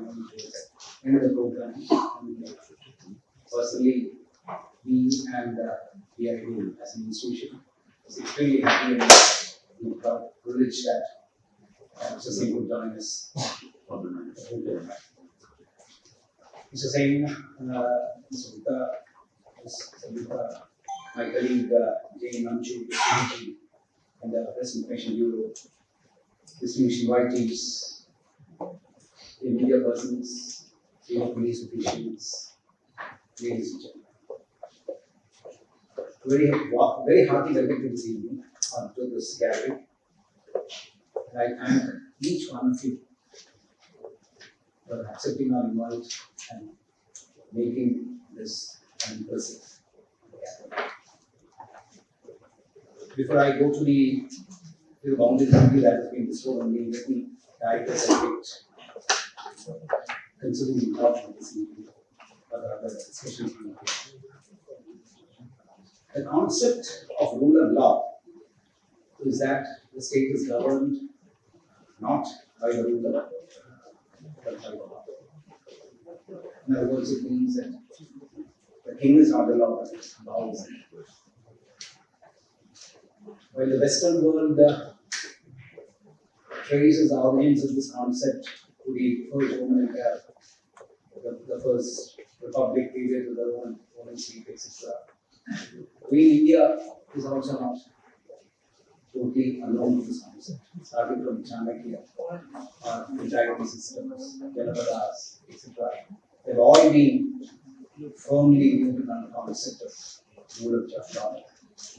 going to end the program. Personally, we and PIB as an institution is extremely happy and proud, privileged that Mr. Singh could join us. Mr. Singh, Mr. Gupta, my colleague Jane Manchu, and the Press Information Bureau, distinguished invitees, the media persons, senior police officials, ladies and gentlemen. Very hearty welcome to this evening to this gathering. And I thank each one of you for accepting our invite and making this an impressive gathering. Before I go to the boundary duty that has been bestowed on me, let me direct a subject considering the importance of this evening for the other discussions. The concept of rule of law is that the state is governed not by the ruler, but by the law. In other words, it means that the king is not the law, but the law is the king. While the Western world traces the origins of this concept to the first Roman Empire, the first Republic period of the Roman state, etc. We in India is also not totally unknown to this concept. Starting from Chanakya, Panchayati systems, Janavadas, etc. They've all been firmly rooted on the concept of rule of law,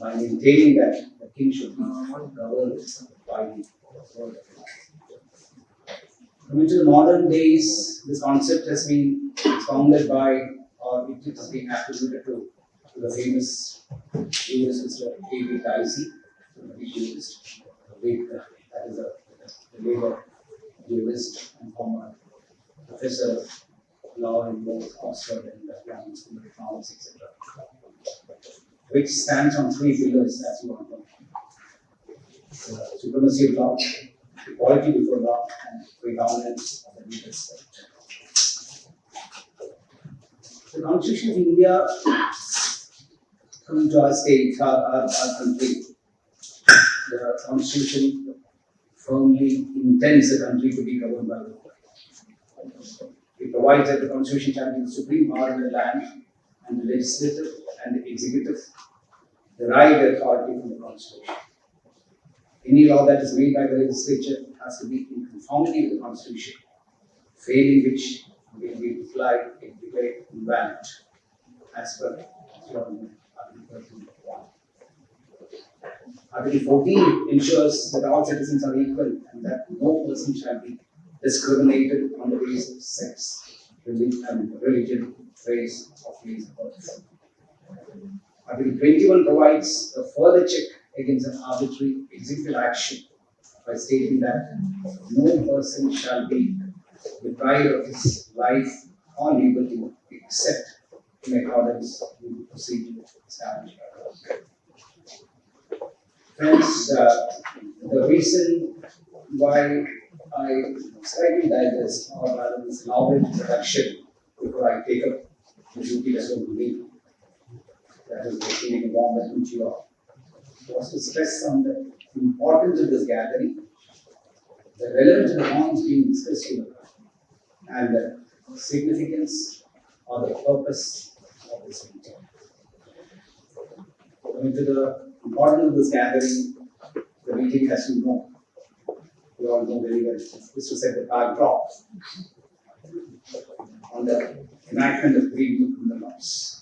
by maintaining that the king should be governed by the word of law. Coming to the modern days, this concept has been expounded by, or it has been attributed to the famous jurist Mr. PIB Guwahati, the jurist, that is the labor jurist and former professor of law in both Oxford and the London School of Economics, etc., which stands on three pillars, as you all know: the supremacy of law, equality before law, and predominance of the legal state. The Constitution of India, coming to our state, our country, the Constitution firmly intends the country to be governed by the law. It provides that the Constitution shall be the supreme power in the land, and the legislative and the executive derive their authority from the Constitution. Any law that is made by the legislature has to be in conformity with the Constitution, failing which will be declared invalid as per Article 13. Article 14 ensures that all citizens are equal and that no person shall be discriminated on the basis of sex, religion, race, or place of birth. Article 21 provides a further check against an arbitrary executive action by stating that no person shall be deprived of his life or liberty except in accordance with the procedure established by law. Friends, the reason why I slightly digest, or rather this elaborate introduction, before I take up the duty that's going to me, that is receiving a warm welcome to you all, was to stress on the importance of this gathering, the relevance of the points being discussed here, and the significance or the purpose of this meeting. Coming to the importance of this gathering, the meeting, as you know, we all know very well, is to set the backdrop on the enactment of three new criminal laws.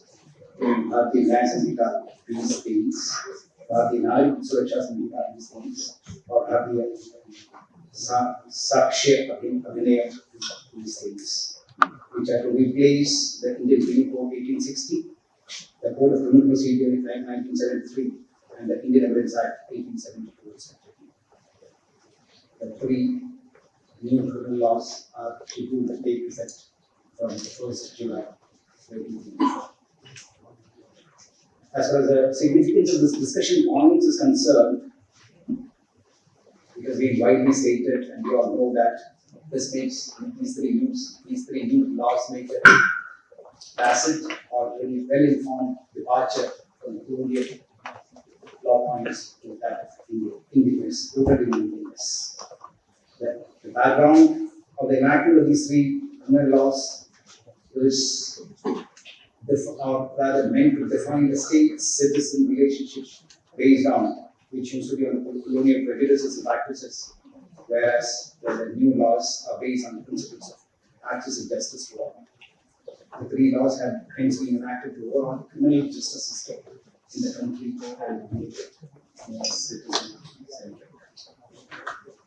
Bharatiya न्याय संहिता 2023, भारतीय नागरिक सुरक्षा संहिता 2023 और भारतीय साक्ष्य अधिनियम 2023, which are to replace the Indian Penal Code 1860, the Code of Criminal Procedure 1973, and the Indian Evidence Act 1872. The three new criminal laws are scheduled to take effect from 1st July 2024. As far as the significance of this discussion points is concerned, because we widely stated and we all know that This makes these three new laws make a tacit or very well-informed departure from the colonial law points to that of Indianness, rooted in Indianness. The background of the enactment of these three criminal laws is or rather meant to define the state-citizen relationship based on which used to be on colonial prejudices and practices, whereas the new laws are based on the principles of access to justice for all. The three laws have hence been enacted to overhaul the criminal justice system in the country and make it more citizen-centric.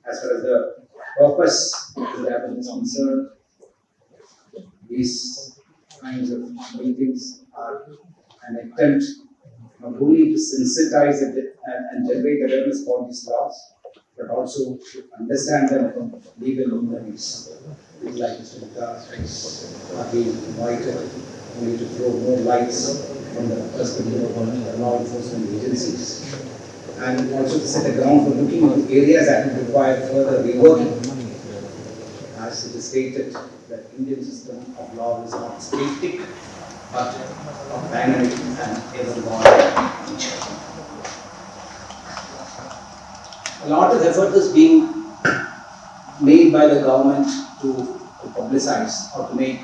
As far as the purpose of the act is concerned, these kinds of meetings are an attempt not only to sensitize and generate awareness about these laws, but also to understand them from legal luminaries. People like Mr. Vikas are being invited only to throw more lights on the perspective of law enforcement agencies, and also to set the ground for looking into areas that will require further reworking. As it is stated that Indian system of law is not static, but of dynamic and ever-evolving nature. A lot of effort is being made by the government to publicize or to make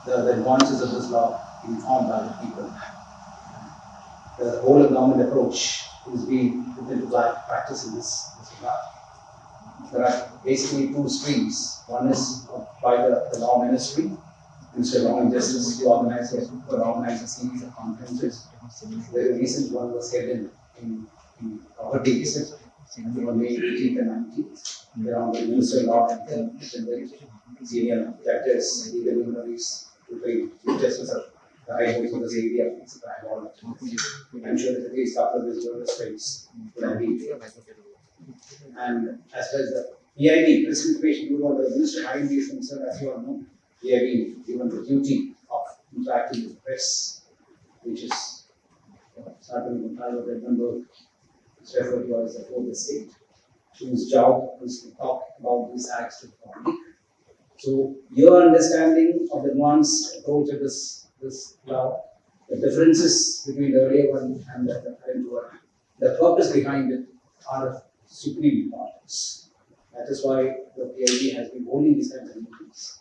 the advances of this law informed by the people. The whole of government approach is being put into practice in this regard. There are basically two streams. One is by the Law Ministry, Ministry of Law and Justice, to organize a series of conferences. The very recent one was held in Guwahati, on May 18th and 19th, around the Ministry of Law and senior judges, legal luminaries, to train Chief Justice of the High Court for this area. I'm sure that at least a couple of these journalist friends would have been. And as far as the PIB, Press Information Bureau, the Minister of High is concerned, as you all know, PIB given the duty of interacting with the press, which is starting with the time of the member, it's referred to as the fourth estate, whose job is to talk about these acts to the public. So your understanding of the nuanced approach of this law, the differences between the earlier one and the current one, the purpose behind it are of supreme importance. That is why the PIB has been holding these kinds of meetings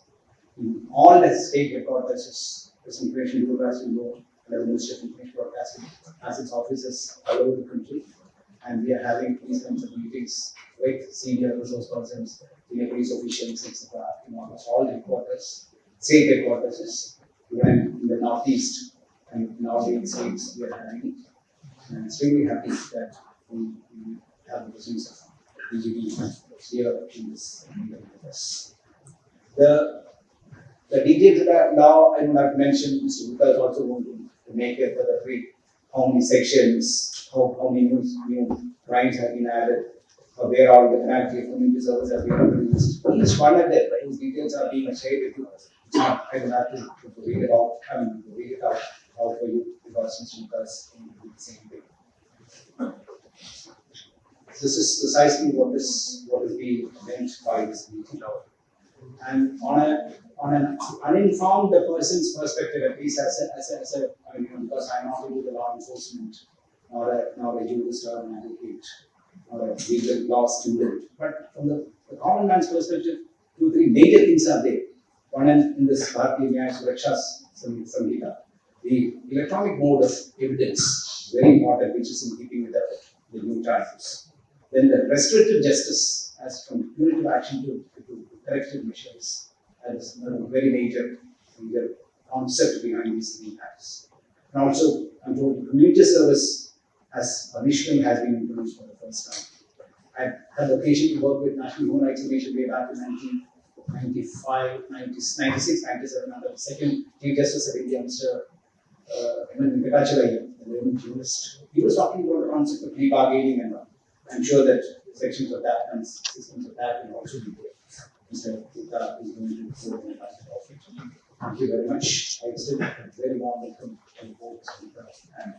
in all the state headquarters, Press Information Bureau, as you know, and the Ministry of Information Broadcasting has its offices all over the country. And we are having these kinds of meetings with senior resource persons, senior police officials, etc. in almost all the headquarters, state headquarters, even in the northeast and in all the 8 states we are having it. And I'm extremely happy that we have the presence of DGB here in this meeting with us. The details of that law, I don't have to mention, Mr. Gupta is also going to make it for the free, how many sections, how many new crimes have been added, where all the penalty of community service has been introduced. Each one of them, whose details are being shared with you. I don't have to read it out, read it out for you because Mr. Gupta is going to do the same thing. This is precisely what is being meant by this meeting. And on an uninformed person's perspective, at least as a because I'm not into the law enforcement, nor a jurist or an advocate, or a legal law student. But from the common man's perspective, 2-3 major things are there. One in this Bharatiya Nyaya Suraksha Samhita, the electronic mode of evidence, very important, which is in keeping with the new times. Then the restorative justice, as from punitive action to corrective measures, that is a very major concept behind these 3 acts. And also, I'm told community service as punishment has been introduced for the first time. I had the occasion to work with National Human Rights Commission way back in 1995, 96, 97, under the second Chief Justice of India, Mr. the jurist. He was talking about the concept of plea bargaining, and I'm sure that sections of that and systems of that will also be there. Mr. Gupta is going to go and thank you very much. I still very warm welcome to both and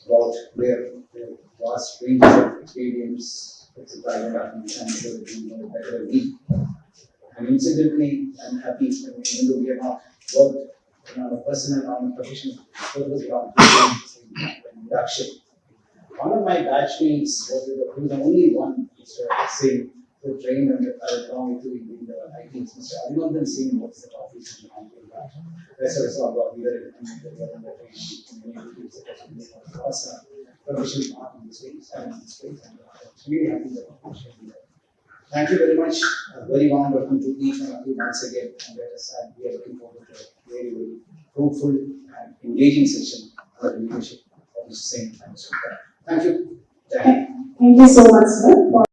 about their vast range of experience etc. I don't understand whether you know better than me. And incidentally, I'm happy, even though we have not worked on a personal, on a professional purpose around induction. One of my batchmates was the only one who trained along with in the IT, Mr. Adnan Singh was the office in the rest of us all got either professional part in this space and in this space. And really happy that thank you very much. A very warm welcome to each one of you once again. And we are looking forward to a very, very fruitful and engaging session for the leadership of the same time. Thank you. Thank you so much, sir.